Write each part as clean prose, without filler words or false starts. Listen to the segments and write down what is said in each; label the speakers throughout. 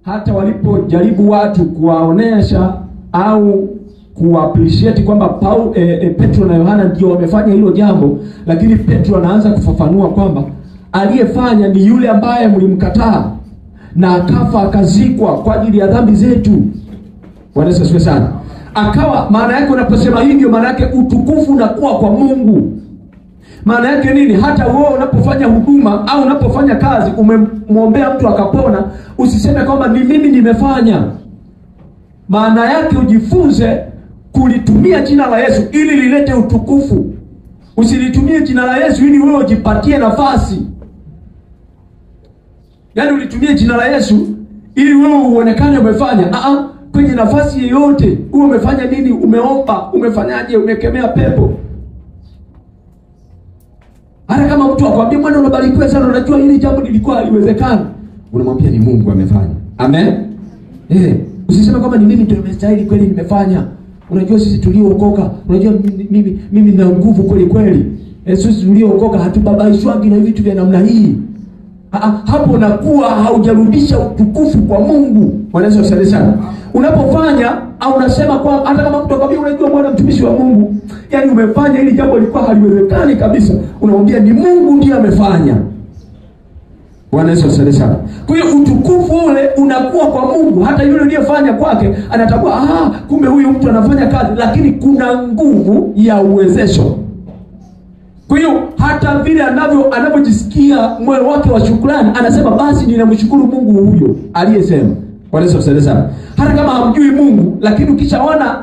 Speaker 1: Hata walipojaribu watu kuwaonesha au kuappreciate kwamba Petro na Yohana ndio wamefanya hilo jambo, lakini Petro anaanza kufafanua kwamba aliyefanya ni yule ambaye mlimkataa na akafa akazikwa kwa ajili ya dhambi zetu. Bwana Yesu asifiwe sana. Akawa, maana yake unaposema hivyo, maana yake utukufu unakuwa kwa Mungu. Maana yake nini? Hata wewe unapofanya huduma au unapofanya kazi, umemwombea mtu akapona, usiseme kwamba ni mimi nimefanya. Maana yake ujifunze kulitumia jina la Yesu ili lilete utukufu. Usilitumie jina la Yesu ili wewe ujipatie nafasi. Yaani ulitumie jina la Yesu ili wewe uonekane umefanya. Kwenye nafasi yoyote, wewe umefanya nini? Umeomba, umefanyaje, umekemea pepo. Hata kama mtu akwambia bwana unabarikiwa sana, unajua hili jambo lilikuwa haliwezekani, unamwambia ni Mungu amefanya. Amen. Usiseme kama ni mimi ndio nimestahili kweli nimefanya. Unajua sisi tuliookoka, unajua mimi nina nguvu kweli kweli. Sisi tuliookoka hatubabaishwagi na vitu vya namna hii. Hapo unakuwa haujarudisha utukufu kwa Mungu. Bwana Yesu asifiwe sana. Unapofanya au unasema kwa hata kama mtu akwambia unajua bwana mtumishi wa Mungu, yani umefanya hili jambo lilikuwa haliwezekani kabisa, unamwambia ni Mungu ndiye amefanya. Bwana Yesu asifiwe sana. Kwa hiyo utukufu ule unakuwa kwa Mungu. Hata yule aliyefanya kwake anatambua kumbe huyu mtu anafanya kazi, lakini kuna nguvu ya uwezesho. Kwa hiyo hata vile anavyojisikia moyo wake wa shukrani, anasema basi ninamshukuru Mungu huyo aliyesema. Bwana Yesu asifiwe sana. Hata kama hamjui Mungu, lakini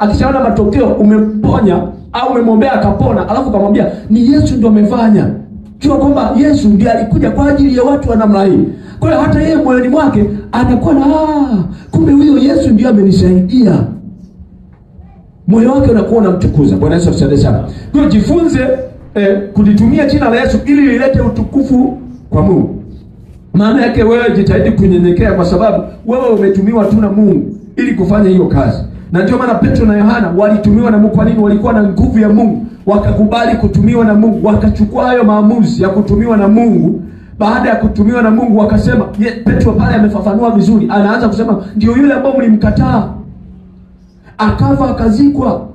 Speaker 1: akishaona matokeo, umemponya au umemwombea akapona, alafu kamwambia ni Yesu ndio amefanya, jua kwamba Yesu ndiye alikuja kwa ajili ya watu wa namna hii. Kwa hiyo hata yeye moyoni mwake anakuwa na kumbe huyo Yesu ndiye amenisaidia. Moyo wake unakuwa unamtukuza. Bwana Yesu asifiwe sana. Kwa hiyo jifunze kulitumia jina la Yesu ili lilete utukufu kwa Mungu. Maana yake wewe jitahidi kunyenyekea, kwa sababu wewe umetumiwa tu na Mungu ili kufanya hiyo kazi. Na ndio maana Petro na Yohana walitumiwa na Mungu. Kwa nini? Walikuwa na nguvu ya Mungu, wakakubali kutumiwa na Mungu, wakachukua hayo maamuzi ya kutumiwa na Mungu. Baada ya kutumiwa na Mungu wakasema, Petro pale amefafanua vizuri, anaanza kusema ndio yule ambao mlimkataa akafa akazikwa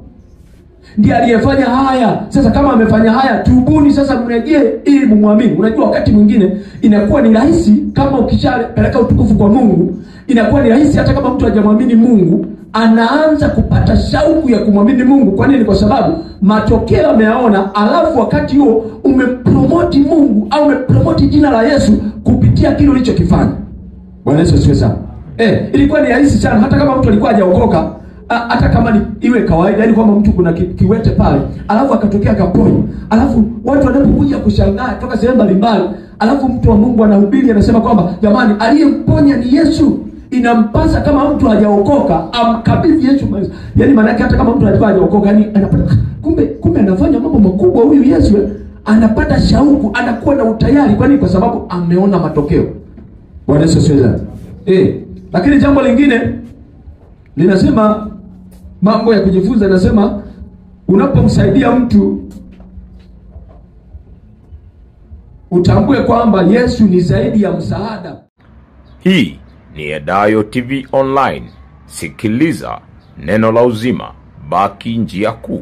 Speaker 1: ndiye aliyefanya haya. Sasa kama amefanya haya, tubuni sasa mrejee ili mumwamini. Unajua wakati mwingine inakuwa ni rahisi, kama ukishapeleka utukufu kwa Mungu, inakuwa ni rahisi hata kama mtu hajamwamini Mungu, anaanza kupata shauku ya kumwamini Mungu. Kwa nini? Kwa sababu matokeo ameyaona, alafu wakati huo umepromote Mungu au umepromote jina la Yesu kupitia kile ulichokifanya. Bwana Yesu asifiwe sana. Ilikuwa ni rahisi sana hata kama mtu alikuwa hajaokoka, hata kama ni iwe kawaida, yani kwamba mtu kuna kiwete pale, alafu akatokea kaponya, alafu watu wanapokuja kushangaa toka sehemu mbalimbali, alafu mtu wa Mungu anahubiri anasema kwamba jamani, aliyemponya ni Yesu. Inampasa kama mtu hajaokoka amkabidhi Yesu. Yani maana yake hata kama mtu hajaokoka, yani anapata kumbe anafanya mambo makubwa huyu Yesu, anapata shauku, anakuwa na utayari. Kwa nini? Kwa sababu ameona matokeo. Bwana Yesu asifiwe. Lakini jambo lingine linasema, mambo ya kujifunza, nasema unapomsaidia mtu utambue kwamba Yesu ni zaidi ya msaada.
Speaker 2: Hii ni Edayo TV Online. Sikiliza neno la uzima, baki njia kuu.